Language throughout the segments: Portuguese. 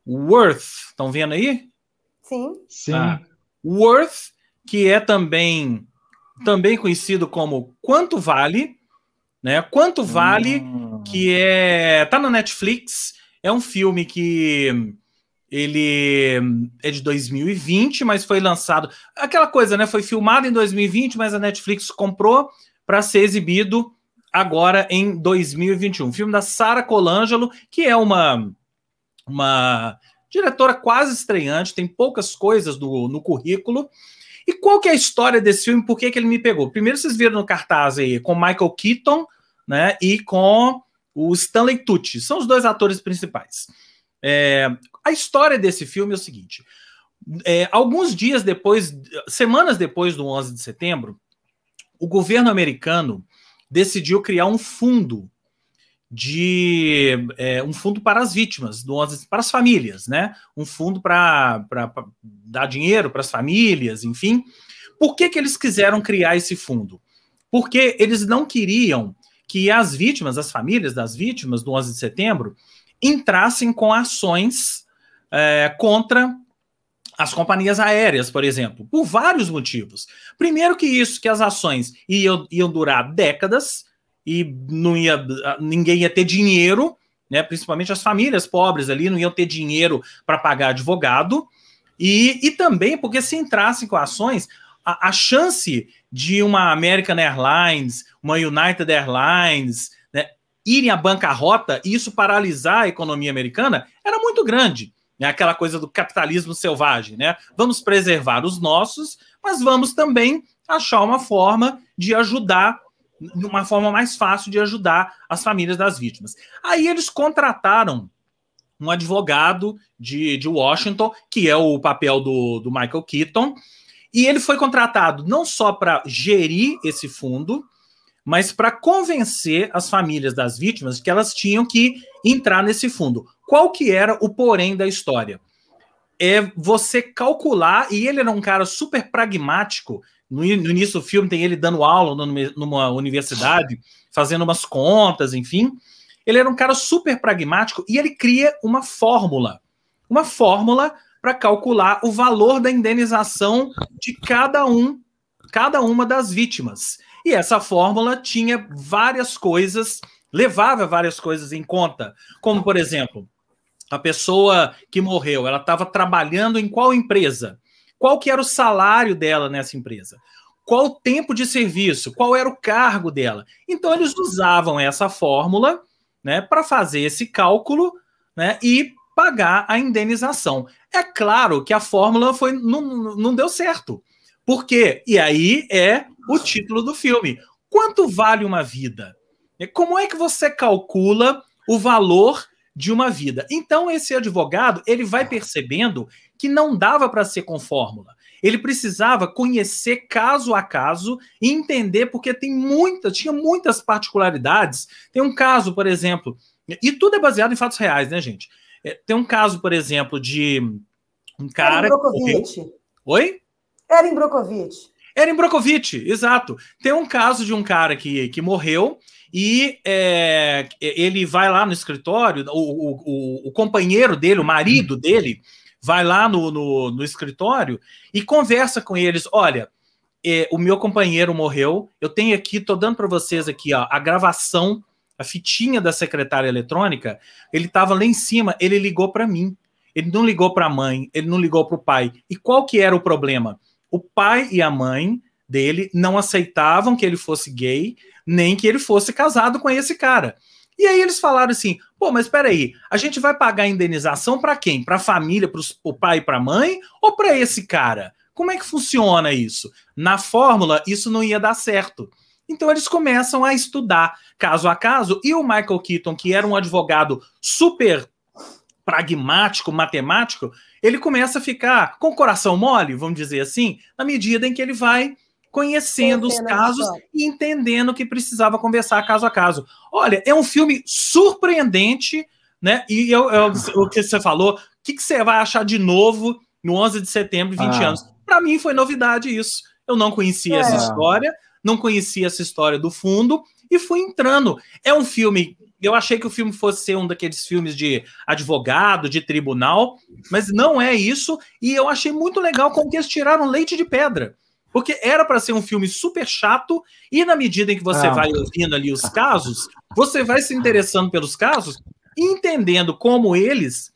Worth. Estão vendo aí? Sim. Sim. Worth, que é também conhecido como Quanto Vale, né? Quanto Vale, que tá na Netflix, é um filme que ele é de 2020, mas foi lançado, aquela coisa, né? Foi filmado em 2020, mas a Netflix comprou para ser exibido agora em 2021. Filme da Sara Colangelo, que é uma diretora quase estreante, tem poucas coisas no currículo. E qual que é a história desse filme? Por que ele me pegou? Primeiro, vocês viram no cartaz aí com Michael Keaton, né, e com o Stanley Tucci. São os dois atores principais. A história desse filme é o seguinte. Alguns dias depois, semanas depois do 11 de setembro, o governo americano decidiu criar um fundo um fundo para as vítimas do 11, para as famílias, né? Um fundo para dar dinheiro para as famílias, enfim. Por que eles quiseram criar esse fundo? Porque eles não queriam que as vítimas, as famílias das vítimas do 11 de setembro, entrassem com ações contra as companhias aéreas, por exemplo, por vários motivos. Primeiro que as ações iam durar décadas e ninguém ia ter dinheiro, né, principalmente as famílias pobres ali não iam ter dinheiro para pagar advogado, e também porque se entrassem com ações, a chance de uma American Airlines, uma United Airlines, né, irem à bancarrota e isso paralisar a economia americana era muito grande. É aquela coisa do capitalismo selvagem, né? Vamos preservar os nossos, mas vamos também achar uma forma de ajudar, uma forma mais fácil de ajudar as famílias das vítimas. Aí eles contrataram um advogado de Washington, que é o papel do Michael Keaton, e ele foi contratado não só para gerir esse fundo, mas para convencer as famílias das vítimas que elas tinham que entrar nesse fundo. Qual que era o porém da história? É você calcular, e ele era um cara super pragmático. No início do filme tem ele dando aula numa universidade, fazendo umas contas, enfim. Ele era um cara super pragmático e ele cria uma fórmula para calcular o valor da indenização de cada uma das vítimas. E essa fórmula tinha várias coisas, levava várias coisas em conta, como, por exemplo, a pessoa que morreu, ela estava trabalhando em qual empresa? Qual que era o salário dela nessa empresa? Qual o tempo de serviço? Qual era o cargo dela? Então, eles usavam essa fórmula, né, para fazer esse cálculo, né, e pagar a indenização. É claro que a fórmula não deu certo. Por quê? E aí é o título do filme. Quanto vale uma vida? Como é que você calcula o valor de uma vida? Então, esse advogado, ele vai percebendo que não dava para ser com fórmula. Ele precisava conhecer caso a caso e entender, porque tinha muitas particularidades. Tem um caso, por exemplo, e tudo é baseado em fatos reais, né, gente? Tem um caso, por exemplo, de um cara... Erin Brockovich. Oi? Erin Brockovich. Erin Brockovich, exato. Tem um caso de um cara que morreu e ele vai lá no escritório, o companheiro dele, o marido dele, vai lá no escritório e conversa com eles. Olha, o meu companheiro morreu, eu tenho aqui, tô dando para vocês aqui, ó, a gravação, a fitinha da secretária eletrônica, ele estava lá em cima, ele ligou para mim. Ele não ligou para a mãe, ele não ligou para o pai. E qual que era o problema? O pai e a mãe dele não aceitavam que ele fosse gay, nem que ele fosse casado com esse cara. E aí eles falaram assim, pô, mas espera aí, a gente vai pagar a indenização para quem? Para a família, para o pai e para a mãe? Ou para esse cara? Como é que funciona isso? Na fórmula, isso não ia dar certo. Então eles começam a estudar caso a caso, e o Michael Keaton, que era um advogado super pragmático, matemático, ele começa a ficar com o coração mole, vamos dizer assim, na medida em que ele vai conhecendo os casos e entendendo que precisava conversar caso a caso. Olha, é um filme surpreendente, né? E o que você falou, o que você vai achar de novo no 11 de setembro, 20 anos? Para mim foi novidade isso. Eu não conhecia essa história, não conhecia essa história do fundo, e fui entrando. É um filme... Eu achei que o filme fosse ser um daqueles filmes de advogado, de tribunal, mas não é isso, e eu achei muito legal como que eles tiraram leite de pedra. Porque era para ser um filme super chato, e na medida em que você vai ouvindo ali os casos, você vai se interessando pelos casos e entendendo como eles,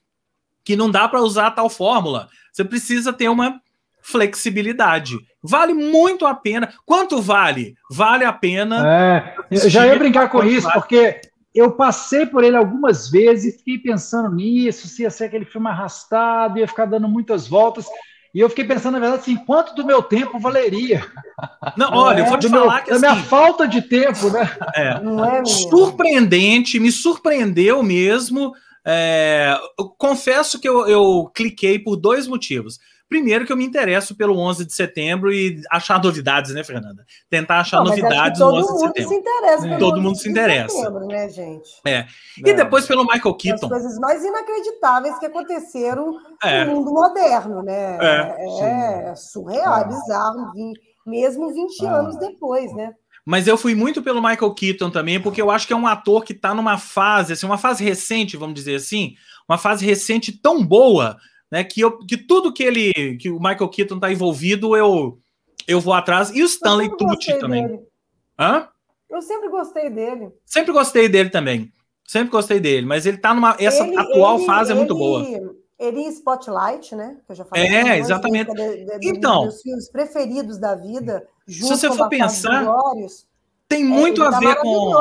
que não dá para usar tal fórmula. Você precisa ter uma flexibilidade. Vale muito a pena. Quanto vale? Vale a pena. Eu já ia brincar com isso, porque eu passei por ele algumas vezes e fiquei pensando nisso, se ia ser aquele filme arrastado, ia ficar dando muitas voltas. E eu fiquei pensando, na verdade, assim, quanto do meu tempo valeria? Não, olha, eu vou te falar que assim, da minha falta de tempo, né? Surpreendente, me surpreendeu mesmo. Eu confesso que eu cliquei por 2 motivos. Primeiro, que eu me interesso pelo 11 de setembro e achar novidades, né, Fernanda? Tentar achar novidades no 11 de setembro. Todo mundo se interessa. Setembro, né, gente? E depois pelo Michael Keaton. As coisas mais inacreditáveis que aconteceram no mundo moderno, né? É surreal, bizarro, mesmo 20 anos depois, né? Mas eu fui muito pelo Michael Keaton também, porque eu acho que é um ator que está numa fase, assim, uma fase recente, vamos dizer assim, uma fase recente tão boa, né, que tudo que o Michael Keaton está envolvido, eu vou atrás. E o Stanley Tucci também. Dele. Hã? Eu sempre gostei dele. Sempre gostei dele também. Sempre gostei dele, mas ele está essa atual fase é muito boa. Ele em Spotlight, né? Que eu já falei. Exatamente. Então, dos filmes preferidos da vida, se você for pensar, Glórios, tem muito a ver com...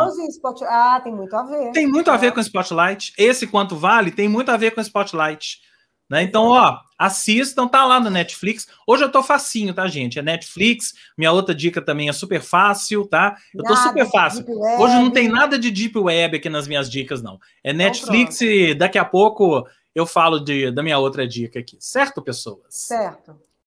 tem muito a ver. Tem muito a ver com Spotlight. Esse Quanto Vale tem muito a ver com Spotlight. Né? Então, ó, assistam, tá lá no Netflix. Hoje eu tô facinho, tá, gente? É Netflix. Minha outra dica também é super fácil, tá? Eu tô super fácil. Hoje não tem nada de Deep Web aqui nas minhas dicas, não. É Netflix e daqui a pouco eu falo da minha outra dica aqui. Certo, pessoas? Certo.